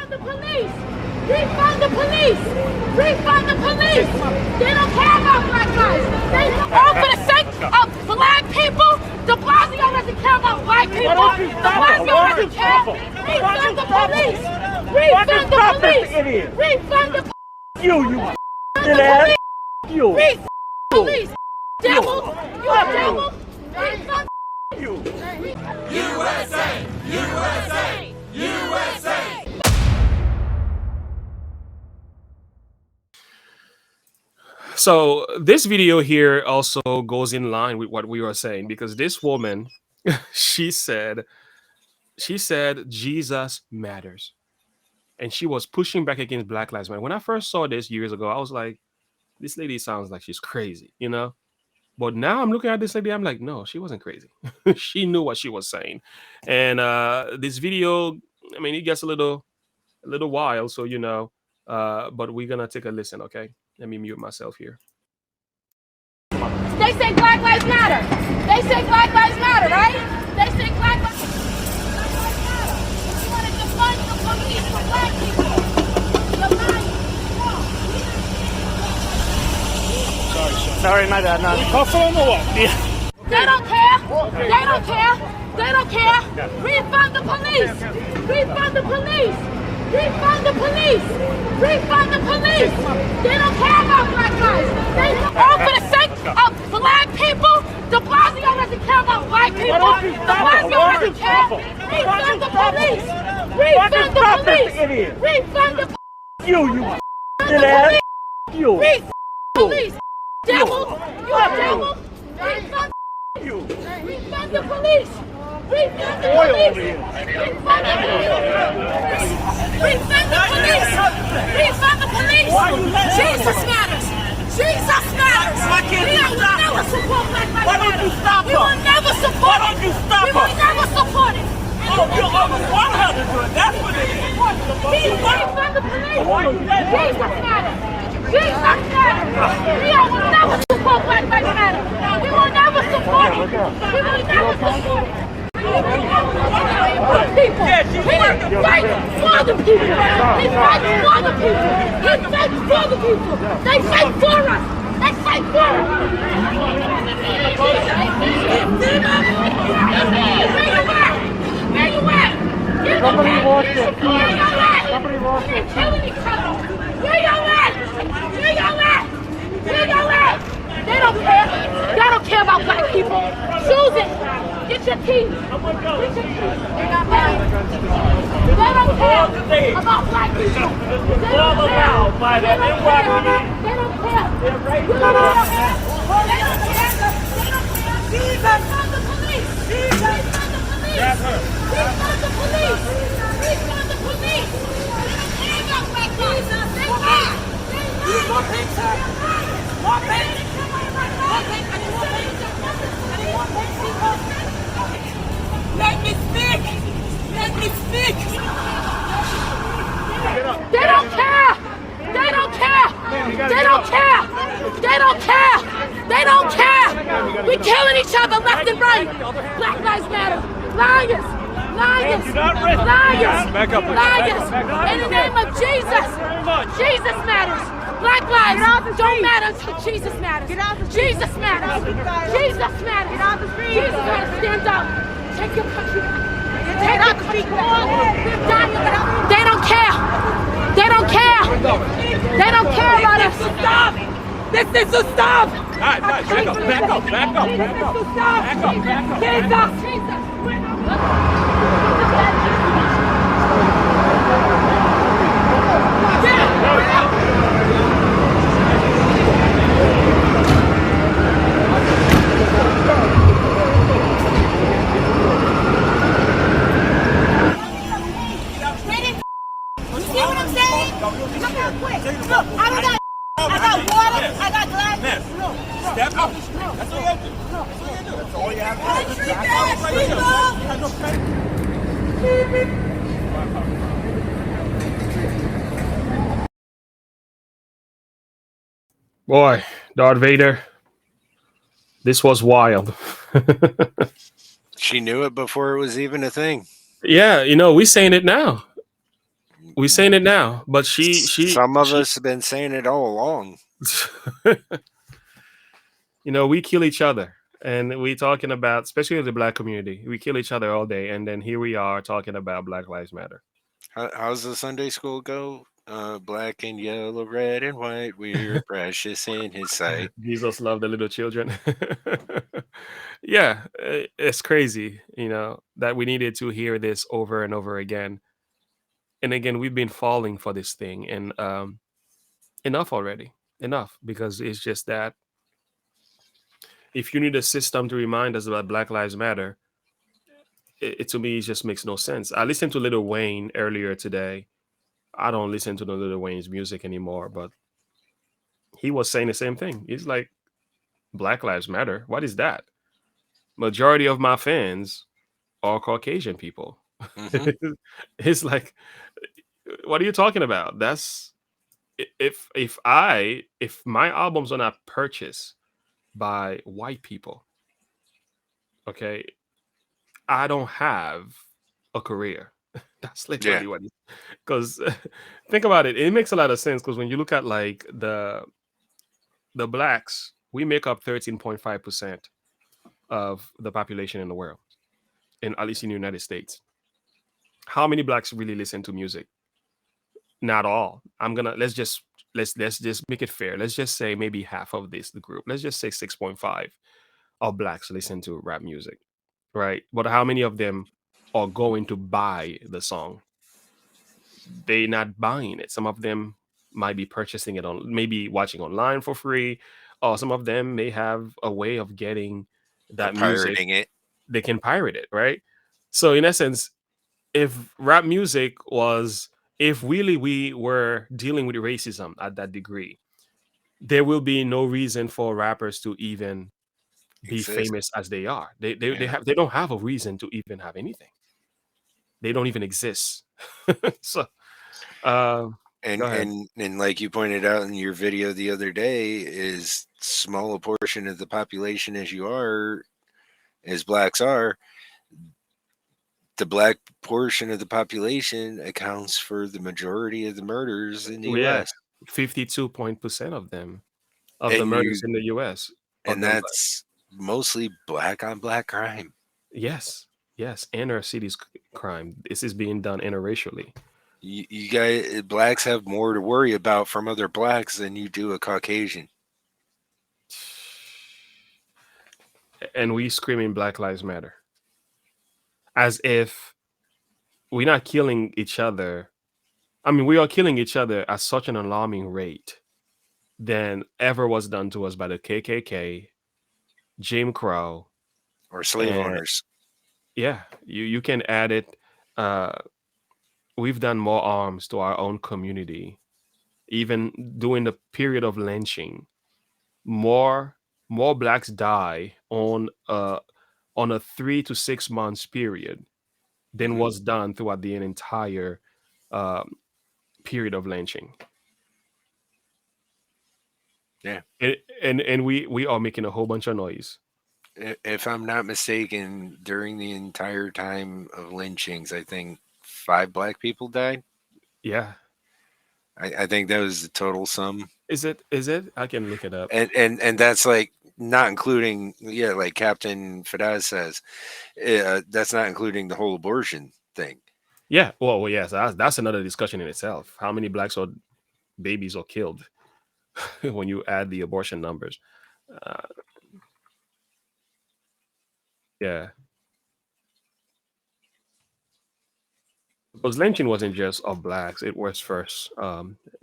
the police! Refund the police! Refund the police! They don't care about black lives! They all for the sake of black people! De Blasio doesn't care about black people! De Blasio doesn't care! Refund the police! Refund the police! Refund the police! You ass! You! Refund the police! Devil! You a devil! Refund You! USA! USA! USA! So this video here also goes in line with what we were saying, because this woman, she said Jesus matters, and she was pushing back against Black Lives Matter. When I first saw this years ago, I was like, this lady sounds like she's crazy, you know? But now I'm looking at this lady, I'm like, no, she wasn't crazy. She knew what she was saying. And this video, I mean, it gets a little wild, so you know, but we're gonna take a listen, okay? Let me mute myself here. They say Black Lives Matter. They say Black Lives Matter, right? They say Black Lives Matter. You want to defund the police for black people. Sorry, my bad. No. Hustle on the what? They don't care. They don't care. They don't care. Refund the police. Refund the police. Refund the police. Refund the police. They don't care about black lives. They all for the sake of black people. De Blasio doesn't care about black people. De Blasio doesn't care. Refund the police. Refund the police. Refund the police. You ass! You! Refund the police. Devil. You a devil. Refund You! Refund the police! Refund the police! Refund the police! Refund the police! Refund the police! Jesus matters! Jesus matters! We will never support Black Lives Matter! Why don't you stop her? We will never support Why don't you stop it! We her? will never support it! Oh, you almost want her to do it. That's what it is. Refund the police! Jesus matters! Jesus matters! We will never support Black Lives Matter! We will never support it! We will never support it! People. He fights for the people. He fights for the people. He fights for the people. They fight for us. They fight for us. Where you at? Where you at? Somebody watch it. Where you at? Somebody watch They're it. killing each other. Where you at? Where you at? Where you at? They don't care. They don't care about black people. Choose it. Get your keys. Get your keys. They got money. They don't care about black people. They don't care. They don't care. They don't care. They don't care. They don't care. Jesus on the police. Jesus on the police. Refund the police. Refund the police. They don't care about black people. They care. More picture. More picture. Let me speak! Let me speak! They don't care! They don't care! They don't care! They don't care! They don't care! We killing each other left and right! Black Lives Matter! Liars! Liars! Liars! Liars! In the name of Jesus! Jesus matters! Black lives don't matter until Jesus matters. Jesus matters. Jesus matters. Jesus matters. Stand up. Take your country back. Take your country back. They don't care. They don't care. They don't care about us. Stop. This is to stop. All right, back up. I got water, I got glasses. Step out the street. That's all you have to do. That's all you have to do. Boy, Darth Vader, this was wild. She knew it before it was even a thing. Yeah, you know, we're saying it now. We saying it now, but she Some of us have been saying it all along. you know, we kill each other, and we talking about, especially the black community, we kill each other all day, and then here we are talking about Black Lives Matter. How's the Sunday school go? Black and yellow, red and white, we're precious in His sight. Jesus loved the little children. Yeah, it's crazy, you know, that we needed to hear this over and over again. And again, we've been falling for this thing, and enough already. Enough, because it's just that if you need a system to remind us about Black Lives Matter, it to me it just makes no sense. I listened to Little Wayne earlier today. I don't listen to the Little Wayne's music anymore, but he was saying the same thing. He's like, Black Lives Matter. What is that? Majority of my fans are Caucasian people. Hmm. It's like, what are you talking about? That's if my albums are not purchased by white people, okay, I don't have a career. That's Yeah, literally what. Because think about it, it makes a lot of sense. Because when you look at like the blacks, we make up 13.5% of the population in the world, in at least in the United States. How many blacks really listen to music? Not all. I'm gonna let's just make it fair. Let's just say maybe half of this the group. Let's just say 6.5 of blacks listen to rap music, right? But how many of them are going to buy the song? They not buying it. Some of them might be purchasing it on, maybe watching online for free, or some of them may have a way of getting of that music. pirating it. They can pirate it, right? So in essence, if rap music was, if really we were dealing with racism at that degree, there will be no reason for rappers to even be Exist. famous as they are. They Yeah. have, they don't have a reason to even have anything. They don't even exist. So go And ahead. and like you pointed out in your video the other day, is small a portion of the population as you are, as blacks are, the black portion of the population accounts for the majority of the murders in the Well, yeah, US. 52% of them, of the And murders you in the US are and done by, that's mostly black on black crime. yes, yes, inner cities crime. This is being done interracially. You guys, blacks have more to worry about from other blacks than you do a Caucasian. And we screaming Black Lives Matter as if we're not killing each other. I mean, we are killing each other at such an alarming rate than ever was done to us by the KKK, Jim Crow, Or slave and owners. yeah, you can add it. Uh, we've done more harms to our own community, even during the period of lynching. More blacks die on a 3 to 6 months period than Hmm. was done throughout the entire um, period of lynching. Yeah. And we are making a whole bunch of noise. If I'm not mistaken, during the entire time of lynchings, I think 5 black people died. Yeah. I think that was the total sum. Is it I can look it up. And that's like not including, yeah, like Captain Fadaz says, that's not including the whole abortion thing. Yeah, well, yes, that's another discussion in itself. How many blacks or babies are killed when you add the abortion numbers? uh, yeah, because lynching wasn't just of blacks, it was first,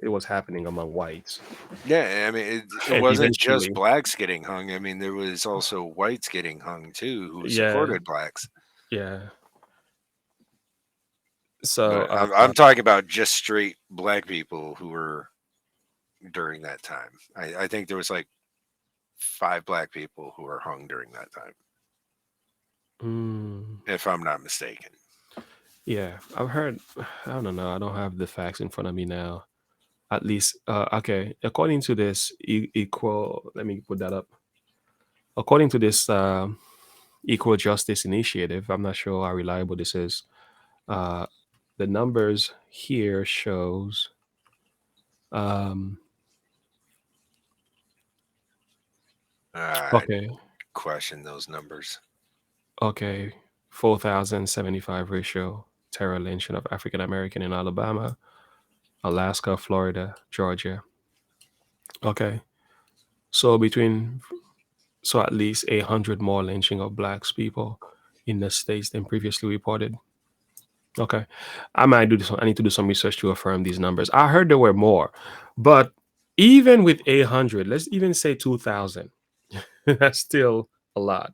it was happening among whites, Yeah, I mean, it and wasn't just eventually, blacks getting hung. I mean, there was also whites getting hung too, who yeah, supported blacks. yeah. So But I'm talking about just straight black people who were during that time. I think there was like 5 black people who were hung during that time, mm, if I'm not mistaken. yeah, I've heard. I don't know, I don't have the facts in front of me now. At least, okay, according to this equal, let me put that up. According to this equal justice initiative, I'm not sure how reliable this is. uh the numbers here shows I okay, question those numbers. okay, 4,075 ratio terror lynching of African American in Alabama, Alaska, Florida, Georgia. Okay, so at least 800 more lynching of blacks people in the states than previously reported. Okay, I might do this. I need to do some research to affirm these numbers. I heard there were more, but even with 800, let's even say 2,000. That's still a lot.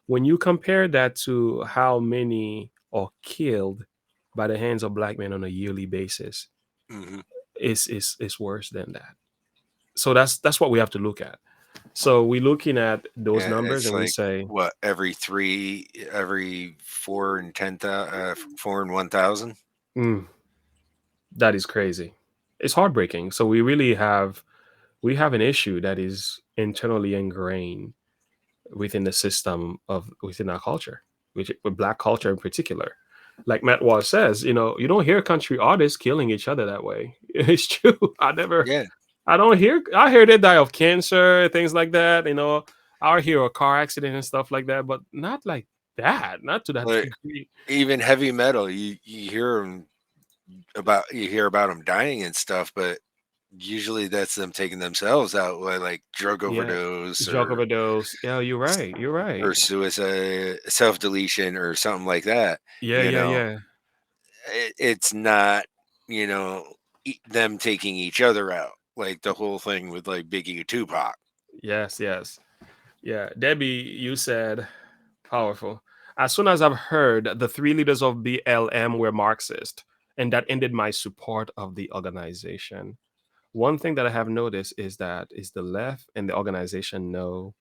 When you compare that to how many are killed by the hands of black men on a yearly basis, Hmm. it's worse than that. So that's what we have to look at. So we're looking at those Yeah, numbers it's and we like say, what, every 4 and 4 and 1,000. "Mm, that is crazy." It's heartbreaking. So we have an issue that is internally ingrained within the system of within our culture, which with black culture in particular. Like Matt Walsh says, you don't hear country artists killing each other that way. It's true. Yeah, I hear they die of cancer, things like that. I hear a car accident and stuff like that, but not like that, not to that like degree. even heavy metal, you hear about them dying and stuff, but usually that's them taking themselves out, like drug Yeah. overdose Drug overdose. Yeah, you're right. You're right. or suicide, self deletion, or something like that. Yeah, You yeah, know, yeah. it's not them taking each other out, like the whole thing with like Biggie and Tupac. Yes, yes. Yeah. Debbie, you said powerful. As soon as I've heard the three leaders of BLM were Marxist, and that ended my support of the organization. One thing that I have noticed is that is the left and the organization know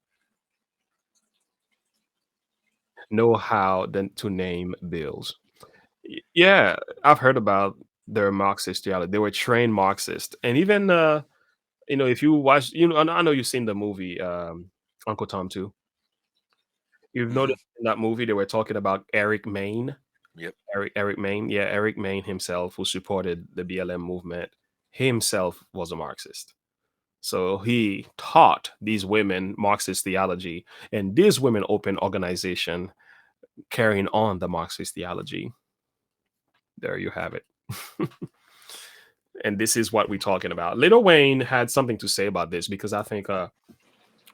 how then to name bills. Yeah, I've heard about their Marxist theology. They were trained Marxist, and even if you watch, I know you've seen the movie Uncle Tom too. You've Hmm. noticed in that movie they were talking about Eric Maine. Yep. Eric Maine, yeah, Eric Maine himself, who supported the BLM movement, himself was a Marxist. So he taught these women Marxist theology, and these women opened organization carrying on the Marxist theology. There you have it. And this is what we're talking about. Little Wayne had something to say about this because I think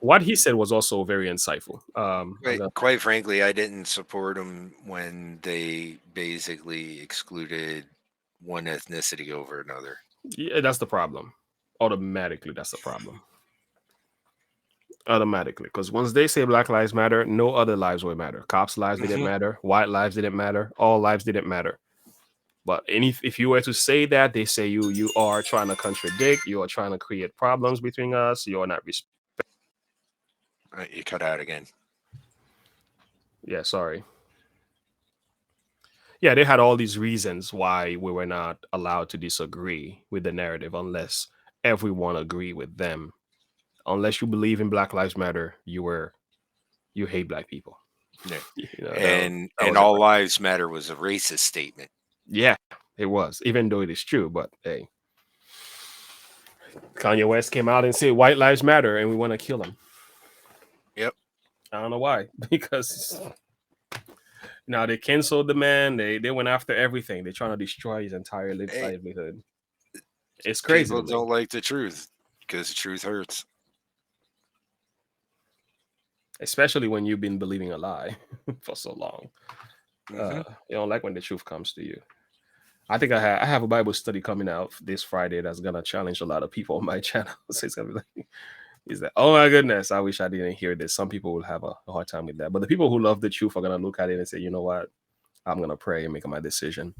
what he said was also very insightful. Quite frankly, I didn't support them when they basically excluded one ethnicity over another. Yeah, that's the problem. Automatically, that's the problem. Automatically, because once they say Black Lives Matter, no other lives will matter. Cops' lives didn't Hmm. matter. White lives didn't matter. All lives didn't matter. But if you were to say that, they say you are trying to contradict. You are trying to create problems between us. You are not. You cut out again. Yeah, sorry. Yeah, they had all these reasons why we were not allowed to disagree with the narrative unless everyone agree with them. Unless you believe in Black Lives Matter, you hate black people. Yeah. That And was it. all lives matter was a racist statement. Yeah, it was. Even though it is true, but hey, Kanye West came out and said white lives matter, and we want to kill him. Yep. I don't know why, because now they canceled the man. They went after everything. They're trying to destroy his entire Hey, livelihood. It's crazy people to me, don't like the truth because the truth hurts. especially when you've been believing a lie for so long. Hmm. You don't like when the truth comes to you. I think I have a Bible study coming out this Friday that's gonna challenge a lot of people on my channel. So it's gonna be like, is that, oh my goodness, I wish I didn't hear this. Some people will have a hard time with that, but the people who love the truth are gonna look at it and say, you know what, I'm gonna pray and make my decision.